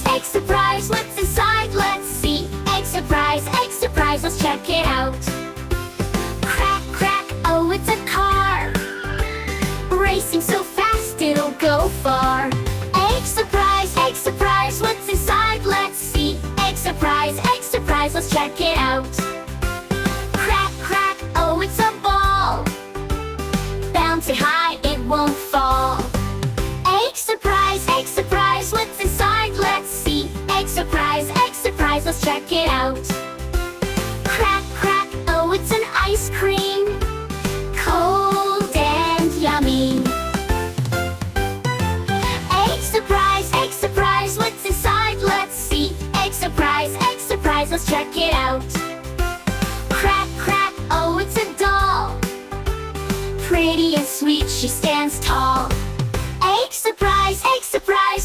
Egg surprise, what's inside? Let's see. Egg surprise, let's check it out. Crack, crack, oh it's a car, racing so fast it'll go far. Egg surprise, what's inside? Let's see. Egg surprise, let's check it out. Crack, crack, oh it's a ball, bouncing high, it won't fall. Egg surprise, what's inside? Let's see. Egg surprise, let's check it out. Crack, crack, oh it's an ice cream, cold and yummy. Egg surprise, what's inside? Let's see. Egg surprise, let's check it out. Crack, crack, oh it's a doll, pretty and sweet, she stands tall. Egg surprise,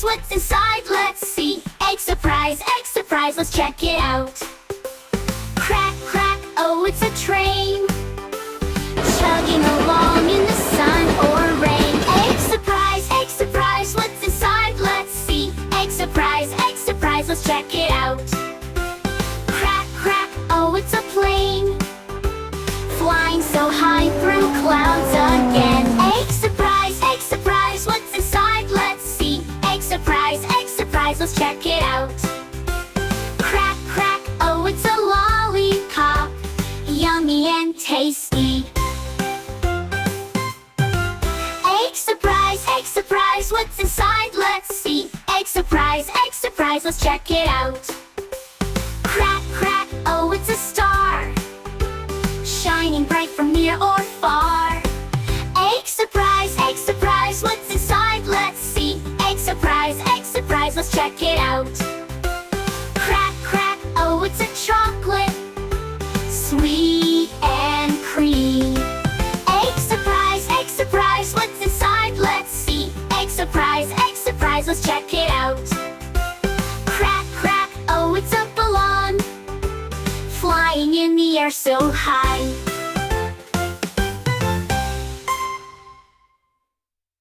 what's inside? Let's see. Egg surprise, let's check it out. Crack, crack, oh it's a train, chugging along in the sun or rain. Egg surprise, what's inside? Let's see. Egg surprise, let's check it out. Crack, crack, oh it's a plane, flying so high through clouds again. Egg surprise, what's inside? Let's see. Egg surprise, let's check it out. Crack, crack, oh it's a lollipop, yummy and tasty. Egg surprise, what's inside? Let's see. Egg surprise, let's check it out. Crack, crack, oh it's a star, shining bright from near or far. Egg surprise, what's inside? Let's see. Egg surprise, let's check it out. Crack, crack, oh it's a chocolate, sweet and cream. Egg surprise, what's inside? Let's see. Egg surprise, let's check it out. Crack, crack, oh it's a balloon, flying in the air so high.